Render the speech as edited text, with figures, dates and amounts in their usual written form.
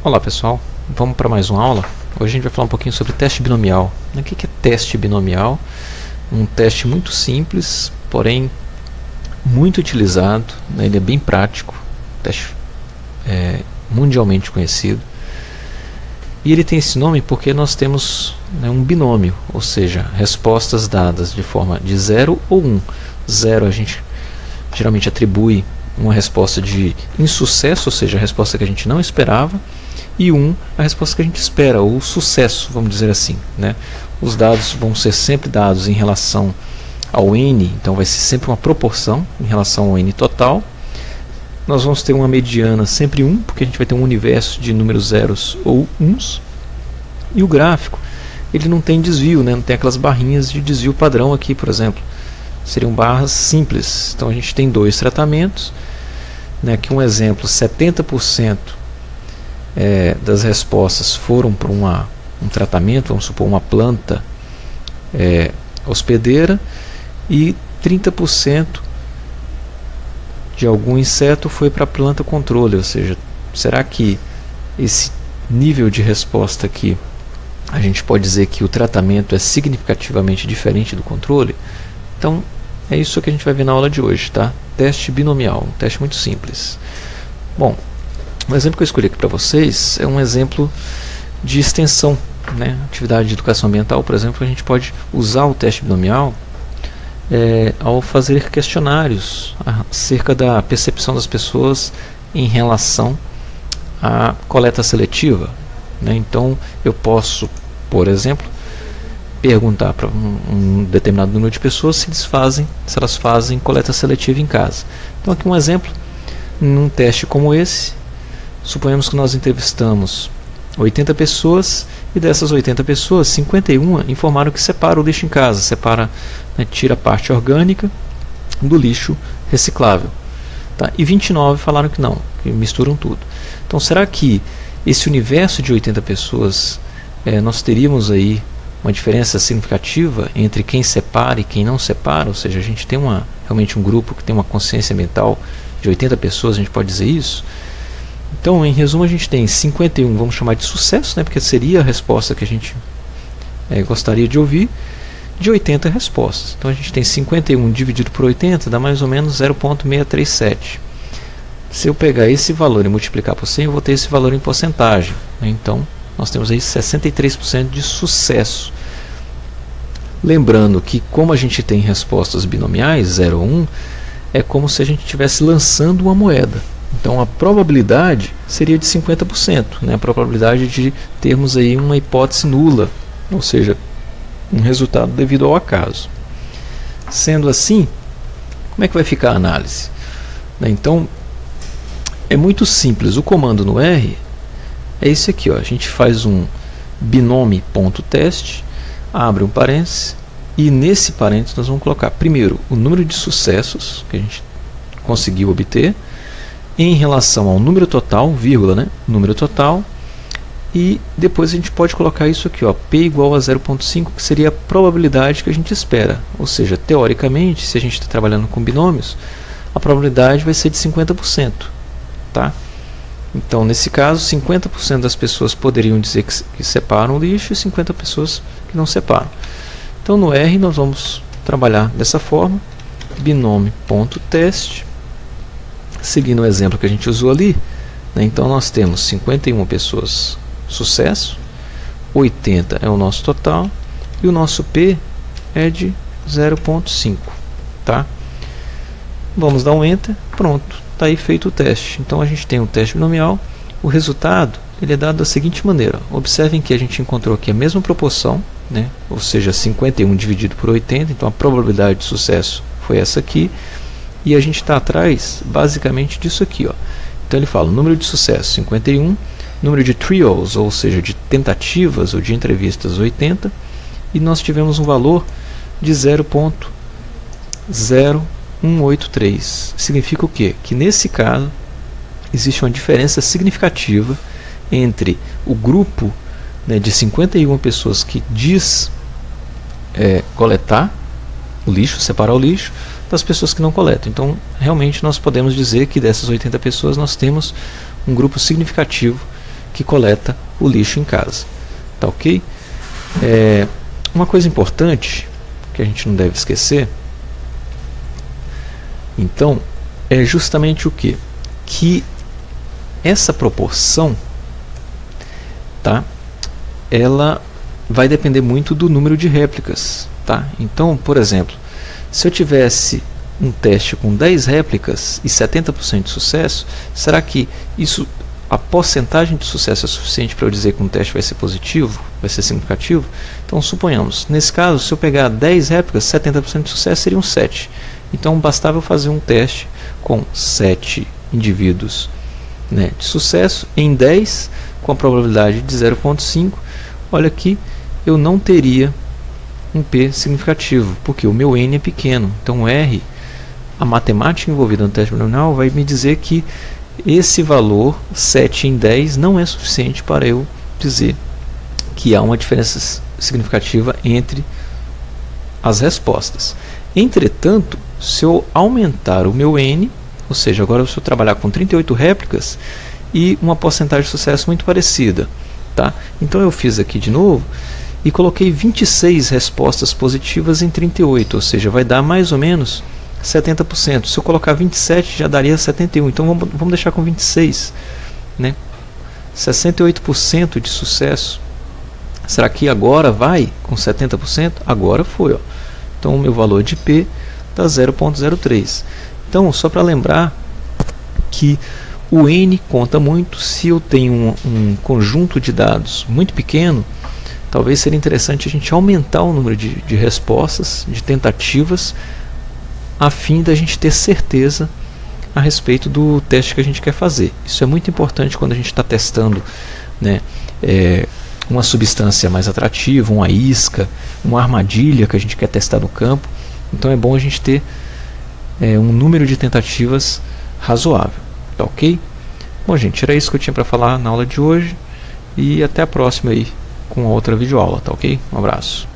Olá pessoal, vamos para mais uma aula. Hoje a gente vai falar um pouquinho sobre teste binomial. O que é teste binomial? Um teste muito simples, porém muito utilizado, né? Ele é bem prático, teste mundialmente conhecido. E ele tem esse nome porque nós temos, né, um binômio, ou seja, respostas dadas de forma de 0 ou 1. 0 a gente geralmente atribui uma resposta de insucesso, ou seja, a resposta que a gente não esperava, e 1 a resposta que a gente espera, ou sucesso, vamos dizer assim, né? Os dados vão ser sempre dados em relação ao n, então vai ser sempre uma proporção em relação ao n total. Nós vamos ter uma mediana sempre 1, porque a gente vai ter um universo de números zeros ou uns. E o gráfico, ele não tem desvio, né? Não tem aquelas barrinhas de desvio padrão aqui, por exemplo. Seriam barras simples. Então a gente tem dois tratamentos, né? Aqui um exemplo, 70% das respostas foram para um tratamento, vamos supor uma planta hospedeira, e 30% de algum inseto foi para a planta controle. Ou seja, será que esse nível de resposta aqui, a gente pode dizer que o tratamento é significativamente diferente do controle? Então é isso que a gente vai ver na aula de hoje, tá? Teste binomial, um teste muito simples. Bom, o exemplo que eu escolhi aqui para vocês é um exemplo de extensão, né? Atividade de educação ambiental, por exemplo, a gente pode usar o teste binomial ao fazer questionários acerca da percepção das pessoas em relação à coleta seletiva, né? Então eu posso, por exemplo, perguntar para um determinado número de pessoas se elas fazem coleta seletiva em casa. Então aqui um exemplo, num teste como esse, suponhamos que nós entrevistamos 80 pessoas, e dessas 80 pessoas, 51 informaram que separa o lixo em casa, né, tira a parte orgânica do lixo reciclável, tá? E 29 falaram que não, que misturam tudo. Então será que esse universo de 80 pessoas, nós teríamos aí uma diferença significativa entre quem separa e quem não separa? Ou seja, a gente tem realmente um grupo que tem uma consciência ambiental de 80 pessoas, a gente pode dizer isso? Então, em resumo, a gente tem 51, vamos chamar de sucesso, né, porque seria a resposta que a gente gostaria de ouvir, de 80 respostas. Então a gente tem 51 dividido por 80, dá mais ou menos 0,637. Se eu pegar esse valor e multiplicar por 100, eu vou ter esse valor em porcentagem, né? Então nós temos aí 63% de sucesso. Lembrando que, como a gente tem respostas binomiais, 0 ou 1, é como se a gente estivesse lançando uma moeda. Então a probabilidade seria de 50%, né? A probabilidade de termos aí uma hipótese nula, ou seja, um resultado devido ao acaso. Sendo assim, como é que vai ficar a análise? Então é muito simples. O comando no R é esse aqui, ó. A gente faz um binome.teste, abre um parênteses, e nesse parênteses nós vamos colocar primeiro o número de sucessos que a gente conseguiu obter em relação ao número total, vírgula, né? Número total, e depois a gente pode colocar isso aqui, ó, P igual a 0,5, que seria a probabilidade que a gente espera. Ou seja, teoricamente, se a gente está trabalhando com binômios, a probabilidade vai ser de 50%, tá? Então, nesse caso, 50% das pessoas poderiam dizer que separam o lixo e 50% pessoas que não separam. Então, no R, nós vamos trabalhar dessa forma, binome.teste, seguindo o exemplo que a gente usou ali, né? Então, nós temos 51 pessoas sucesso, 80 é o nosso total, e o nosso P é de 0,5, tá? Vamos dar um Enter, pronto, está aí feito o teste. Então a gente tem um teste binomial. O resultado ele é dado da seguinte maneira: observem que a gente encontrou aqui a mesma proporção, né? Ou seja, 51 dividido por 80, então a probabilidade de sucesso foi essa aqui, e a gente está atrás basicamente disso aqui, ó. Então ele fala: número de sucesso 51, número de trials, ou seja, de tentativas ou de entrevistas 80, e nós tivemos um valor de 0,0183. Significa o quê? Que nesse caso existe uma diferença significativa entre o grupo, né, de 51 pessoas que diz coletar o lixo, separar o lixo, das pessoas que não coletam. Então, realmente, nós podemos dizer que dessas 80 pessoas nós temos um grupo significativo que coleta o lixo em casa. Tá ok? Uma coisa importante que a gente não deve esquecer, então, é justamente o que? Que essa proporção, tá? Ela vai depender muito do número de réplicas, tá? Então, por exemplo, se eu tivesse um teste com 10 réplicas e 70% de sucesso, será que a porcentagem de sucesso é suficiente para eu dizer que um teste vai ser positivo, vai ser significativo? Então, suponhamos, nesse caso, se eu pegar 10 réplicas, 70% de sucesso seriam 7. Então, bastava eu fazer um teste com 7 indivíduos, né, de sucesso em 10, com a probabilidade de 0,5. Olha aqui, eu não teria um P significativo, porque o meu N é pequeno. Então, o R, a matemática envolvida no teste binomial, vai me dizer que esse valor 7 em 10 não é suficiente para eu dizer que há uma diferença significativa entre as respostas. Entretanto, se eu aumentar o meu N, ou seja, agora se eu trabalhar com 38 réplicas e uma porcentagem de sucesso muito parecida, tá? Então eu fiz aqui de novo e coloquei 26 respostas positivas em 38, ou seja, vai dar mais ou menos 70%. Se eu colocar 27 já daria 71, então vamos deixar com 26, né? 68% de sucesso. Será que agora vai com 70%? Agora foi, ó. Então o meu valor de P dá 0,03. Então, só para lembrar que o N conta muito. Se eu tenho um conjunto de dados muito pequeno, talvez seria interessante a gente aumentar o número de respostas, de tentativas, a fim da gente ter certeza a respeito do teste que a gente quer fazer. Isso é muito importante quando a gente está testando, né, uma substância mais atrativa, uma isca, uma armadilha que a gente quer testar no campo. Então é bom a gente ter um número de tentativas razoável. Tá ok? Bom, gente, era isso que eu tinha para falar na aula de hoje. E até a próxima aí com outra videoaula. Tá ok? Um abraço.